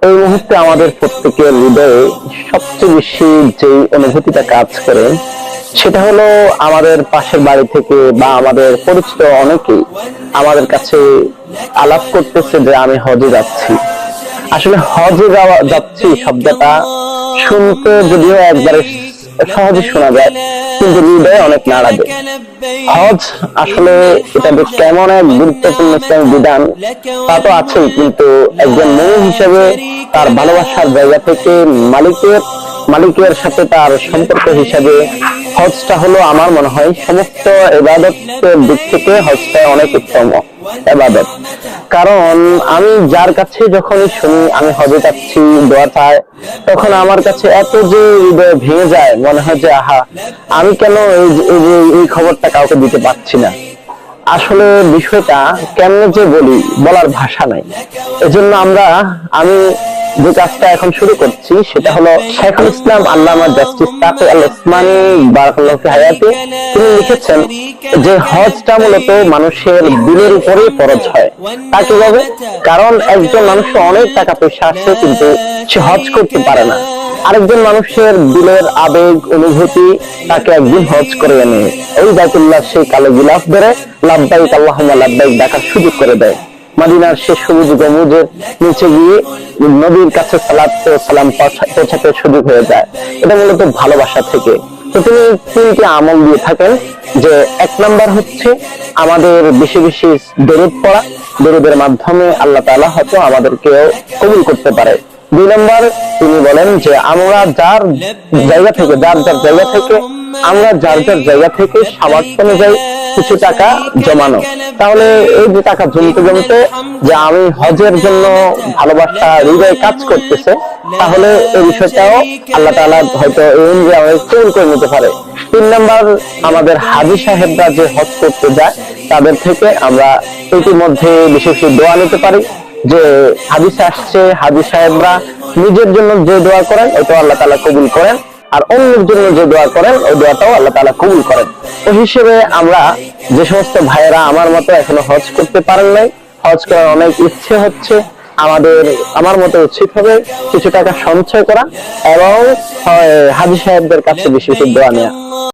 এই মুহূর্তে আমাদের প্রত্যেকের হৃদয়ে সবচেয়ে বেশি যে অনুভূতিটা কাজ করে সেটা হলো আমাদের পাশের বাড়ি থেকে বা আমাদের পরিচিত অনেকেই আমাদের কাছে আলাপ করতেছে যে আমি হজে যাচ্ছি। আসলে হজে যাচ্ছি শব্দটা শুনতে যদিও একবারে সহজে শোনা যায়, কিন্তু হৃদয়ে অনেক নাড়া দেয়। হজ আসলে এটা যে কেমন এক গুরুত্বপূর্ণ ইসলামী বিধান তা তো আছেই, কিন্তু একজন মুমিন হিসেবে তার ভালোবাসার জায়গা থেকে মালিকের মালিকের সাথে তার সম্পর্ক হিসাবে হজটা হলো আমার মনে হয় সমস্ত ইবাদতের দিক থেকে হজটা অনেক উত্তম ইবাদত। কারণ আমি যার কাছে যখনই শুনি আমি হজে যাচ্ছি, দোয়া চাই, তখন আমার কাছে এত যে হৃদয় ভেঙে যায়, মনে হয় যে আহা, আমি কেন এই খবরটা কাউকে দিতে পারছি না। আসলে বিষয়টা কেমনে যে বলি, বলার ভাষা নাই। এজন্য আমি যে কাজটা এখন শুরু করছি সেটা হলো শেখুল ইসলাম আল্লামা জাস্টিস তাকি আল ওসমানী বারাকাল্লাহু ফি হায়াতি তিনি লিখেছেন যে হজটা মূলত মানুষের দিলের উপরে ফরজ হয়। তা কিভাবে? কারণ একজন মানুষের অনেক টাকা পয়সা আছে কিন্তু সে হজ করতে পারে না। আরেকজন মানুষের দিলের আবেগ অনুভূতি তাকে একদিন হজ করে এনে ওই বাইতুল্লাহ সেই কালো গিলাফ ধরে লাব্বাইক আল্লাহুম্মা লাব্বাইক ডাকার সুযোগ করে দেয়। মদিনার সে সবুজ গম্বুজের নিচে গিয়ে নবীর কাছে সালাত ও সালাম পৌঁছাতে সুযোগ হয়ে যায়। এটা মূলত ভালোবাসা থেকে। তো তিনি তিনটি আমল দিয়ে থাকেন, যে এক নাম্বার হচ্ছে আমাদের বেশি বেশি দরুদ পড়া, দরুদের মাধ্যমে আল্লাহ তাআলা হয়তো আমাদেরকেও কবুল করতে পারে। দুই নম্বর তিনি বলেন যে আমরা যার জায়গা থেকে সামর্থ্য অনুযায়ী কিছু টাকা জমানো। তাহলে এই যে টাকা জমতে জমতে যে আমি হজের জন্য ভালোবাসা হৃদয়ে কাজ করতেছে, তাহলে এই বিষয়টাও আল্লাহ তাআলা হয়তো এই অনুযায়ী আমাদের কবুল করে নিতে পারে। তিন নম্বর, আমাদের হাজী সাহেবরা যে হজ করতে যায় তাদের থেকে আমরা ইতিমধ্যে বেশি বেশি দোয়া নিতে পারি। যে হাদিসে আসছে হাজী সাহেবরা নিজের জন্য যে দোয়া করেন ওটা আল্লাহ তাআলা কবুল করেন, আর অন্যের জন্য যে দোয়া করেন ওই দোয়াটাও আল্লাহ তাআলা কবুল করেন। তো হিসেবে আমরা যে সমস্ত ভাইয়েরা আমার মতো এখনো হজ করতে পারেন নাই, হজ করার অনেক ইচ্ছে হচ্ছে, আমার মতো উচিত হবে কিছু টাকা সঞ্চয় করা এবং হাজী সাহেবদের কাছে বেশি বেশি দোয়া নেওয়া।